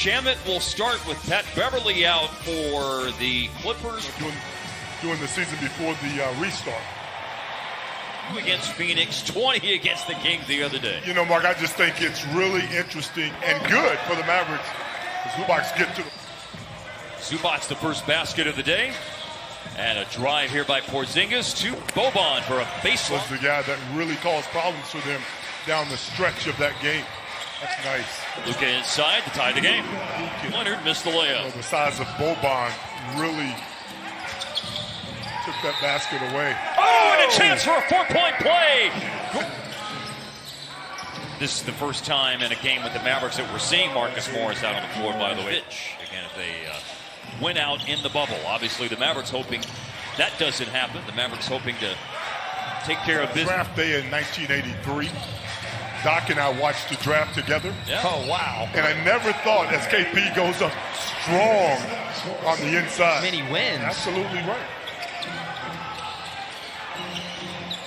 Shamet will start with Pat Beverly out for the Clippers. Doing the season before the restart. Against Phoenix, 20 against the Kings the other day. You know, Mark, I just think it's really interesting and good for the Mavericks as Zubac get to them. Zubac the first basket of the day. And a drive here by Porzingis to Boban for a baseline. Was the guy that really caused problems for them down the stretch of that game. That's nice. Luka inside to tie the game. Leonard missed the layup. You know, the size of Boban really took that basket away. Oh, and a chance for a 4-point play. This is the first time in a game with the Mavericks that we're seeing Marcus Morris out on the floor, by the way. Again, if they win out in the bubble. Obviously, the Mavericks hoping that doesn't happen. The Mavericks hoping to take care of business. Draft day in 1983. Doc and I watched the draft together. Yeah. Oh, wow. And I never thought as KP goes up strong on the inside. Many wins. Absolutely right.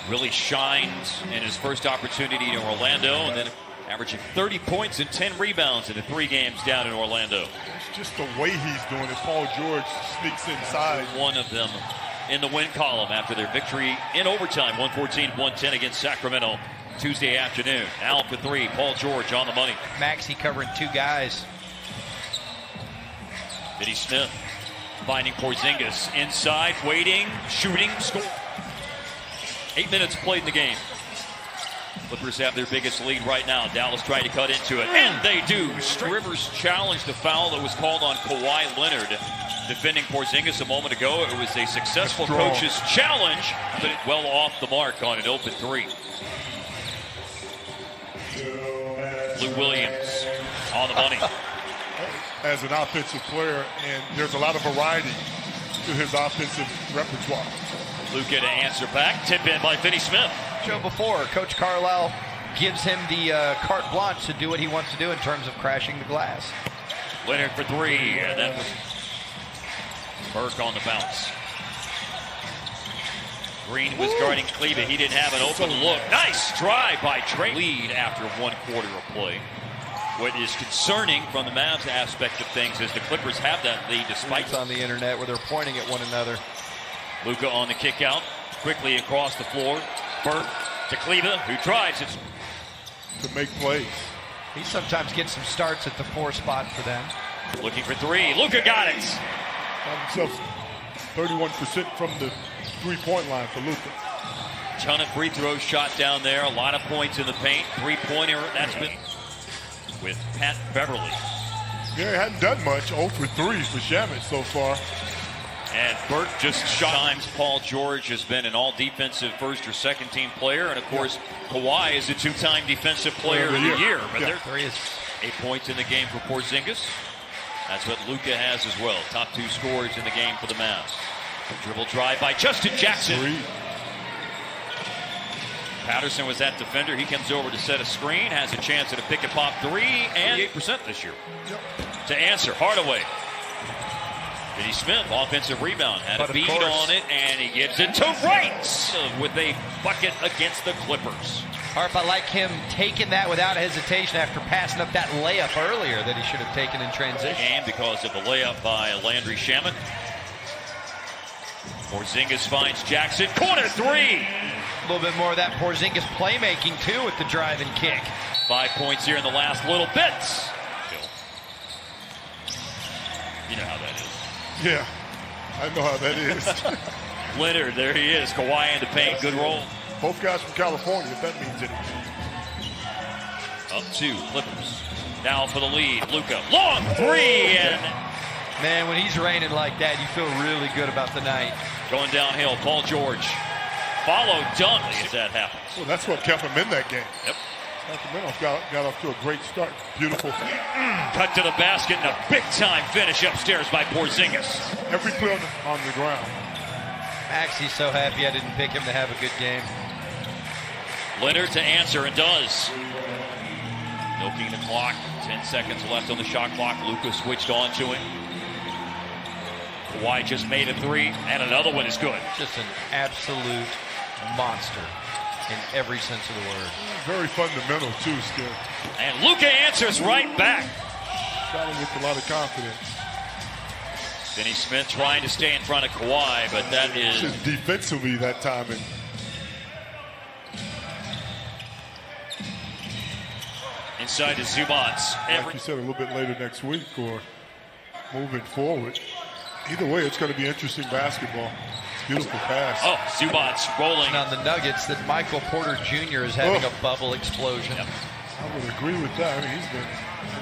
Really shined in his first opportunity in Orlando, and then averaging 30 points and 10 rebounds in the 3 games down in Orlando. It's just the way he's doing it. Paul George sneaks inside. One of them in the win column after their victory in overtime, 114-110 against Sacramento Tuesday afternoon. Al for 3, Paul George on the money. Maxey covering 2 guys. Vinny Smith finding Porzingis inside, waiting, shooting, score. 8 minutes played in the game. Clippers have their biggest lead right now. Dallas trying to cut into it, and they do. Rivers challenged the foul that was called on Kawhi Leonard. Defending Porzingis a moment ago, it was a successful coach's challenge, but well off the mark on an open 3. Lou Williams on the money. As an offensive player, and there's a lot of variety to his offensive repertoire. Luka to answer back. Tip in by Vinny Smith. Show before, Coach Carlisle gives him the carte blanche to do what he wants to do in terms of crashing the glass. Leonard for 3, and that was Burke on the bounce. Green was guarding Kleba. He didn't have an open look. Nice drive by Trey. Lead after 1 quarter of play. What is concerning from the Mavs aspect of things is the Clippers have that lead despite. It's on the internet where they're pointing at one another. Luka on the kick out, quickly across the floor. Burke to Kleba, who drives it. To make plays. He sometimes gets some starts at the 4 spot for them. Looking for 3. Luka got it. Got himself 31% from the 3-point line for Luka. Ton of free throws shot down there. A lot of points in the paint. 3-pointer. That's been with Pat Beverly. Yeah, he hadn't done much. 0 for 3 for Shamet so far. And Burke just shines. Paul George has been an all-defensive first or second team player. And, of course, Kawhi is a 2-time defensive player of the year. But there 3 is 8 points in the game for Porzingis. That's what Luka has as well. Top 2 scorers in the game for the Mavs. Dribble drive by Justin Jackson. 3. Patterson was that defender. He comes over to set a screen. Has a chance at a pick-and-pop 3. And 8% this year. Yep. To answer, Hardaway. Vinny Smith, offensive rebound, had a bead on it, and he gives it to Wright with a bucket against the Clippers. Harp, I like him taking that without hesitation after passing up that layup earlier that he should have taken in transition. And because of the layup by Landry Shamet. Porzingis finds Jackson, corner 3. A little bit more of that Porzingis playmaking, too, with the drive and kick. 5 points here in the last little bit. You know how that is. Yeah, I know how that is. Leonard, there he is. Kawhi in the paint. Good roll. Both guys from California, if that means anything. Up 2, Clippers. Now for the lead. Luka. Long 3. And man, when he's raining like that, you feel really good about the night. going downhill. Paul George. Follow dunk as that happens. Well, that's what kept him in that game. Yep. Sacramento got off to a great start. Beautiful. Cut to the basket and a big-time finish upstairs by Porzingis. Every play on the ground. Maxey's so happy I didn't pick him to have a good game. Leonard to answer, and does. Milking the clock. 10 seconds left on the shot clock. Luka switched on to him. Kawhi just made a 3, and another one is good. Just an absolute monster in every sense of the word. Very fundamental, too, still. And Luka answers right back. Shot him with a lot of confidence. Finney Smith trying to stay in front of Kawhi, but that is just defensively that time. And inside to Zubac. like you said, a little bit later next week or moving forward. Either way, it's going to be interesting basketball. Beautiful pass. Oh, Zubac rolling. And on the Nuggets, that Michael Porter Jr. is having a bubble explosion. Yep. I would agree with that. I mean, he's been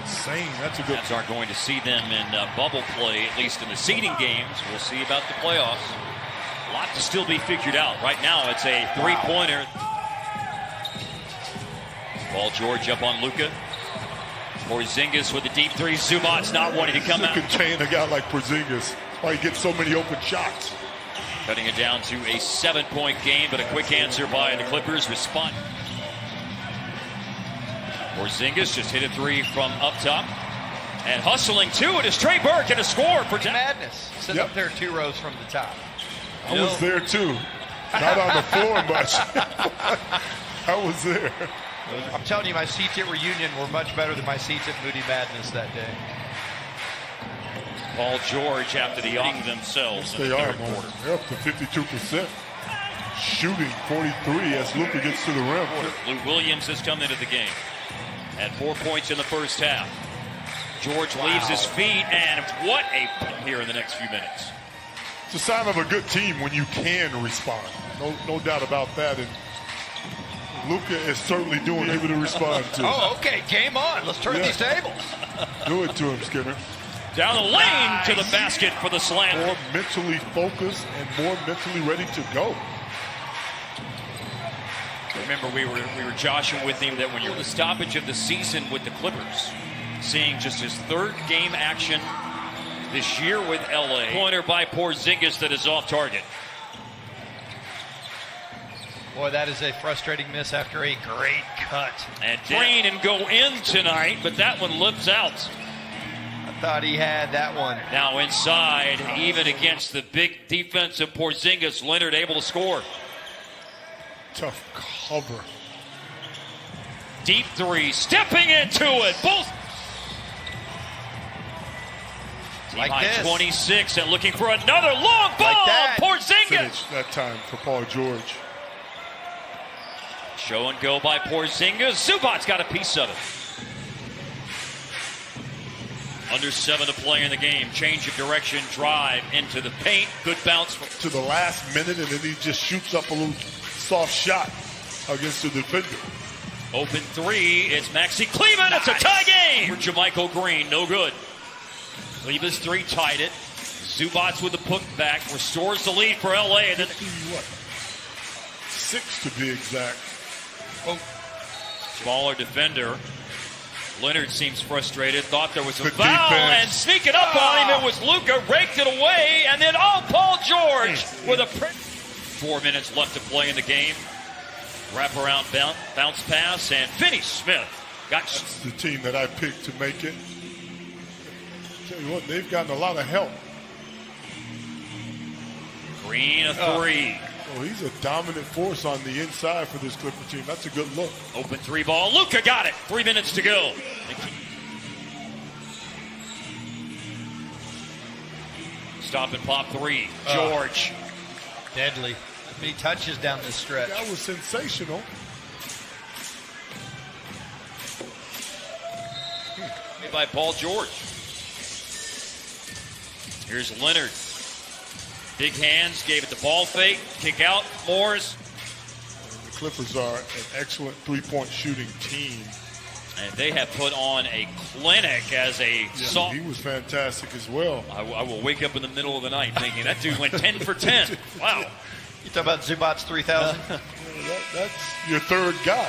insane. That's a good. Cavs aren't going to see them in bubble play, at least in the seeding games. We'll see about the playoffs. A lot to still be figured out. Right now, it's a three-pointer. Paul George up on Luka. Porzingis with the deep three. Zubac not wanting to come out. Contain a guy like Porzingis. Why he gets so many open shots. Cutting it down to a 7-point game, but a quick answer by the Clippers. Respond. Porzingis just hit a three from up top. And hustling to it is Trey Burke, and a score for Madness. Sitting up there 2 rows from the top. I was there too. Not on the floor much. I was there. I'm telling you, my seats at Reunion were much better than my seats at Moody Madness that day. Paul George after the young themselves in They the are, third man. quarter. They're up to 52%. Shooting 43 as Luka gets to the rim. Lou Williams has come into the game. Had 4 points in the first half. George leaves his feet, and what a here in the next few minutes. It's a sign of a good team when you can respond. No doubt about that. And Luka is certainly able to respond to. Oh, okay. Game on. Let's turn these tables. Do it to him, Skinner. Down the lane to the basket for the slam. More mentally focused and more mentally ready to go. Remember, we were joshing with him that when you're the stoppage of the season with the Clippers, seeing just his third game action this year with LA. Pointer by Porzingis that is off target. Boy, that is a frustrating miss after a great cut. And drain and go in tonight, but that one lips out. I thought he had that one. Now inside, even against the big defensive Porzingis, Leonard able to score. Tough cover. Deep three, stepping into it. Both. Like High this. 26 and looking for another long ball. Like that. Porzingis. Finish that time for Paul George. Show and go by Porzingis. Zubac's got a piece of it. Under 7 to play in the game. Change of direction, drive into the paint. Good bounce. To the last minute, and then he just shoots up a little soft shot against the defender. Open three. It's Maxi Kleber. It's a tie game. For JaMychal Green. No good. Kleber's three tied it. Zubac with the putback. Restores the lead for LA. And then 6 to be exact. Oh. Smaller defender. Leonard seems frustrated. Thought there was a Good foul. defense. And sneaking up on him, it was Luka. Raked it away. And then, Paul George with a 4 minutes left to play in the game. Wraparound bounce pass. And Finney Smith got. That's the team that I picked to make it. Tell you what, they've gotten a lot of help. Green a three. Oh, he's a dominant force on the inside for this Clipper team. That's a good look. Open three ball. Luka got it. 3 minutes to go. Stop and pop three. George. Deadly. Many touches down this stretch. That was sensational. Made by Paul George. Here's Leonard. Big hands, gave it the ball fake. Kick out, Moores. The Clippers are an excellent three-point shooting team. And they have put on a clinic as a soft. He was fantastic as well. I will wake up in the middle of the night thinking that dude went 10 for 10. Wow. You talk about Zubac's 3,000? That's your third guy.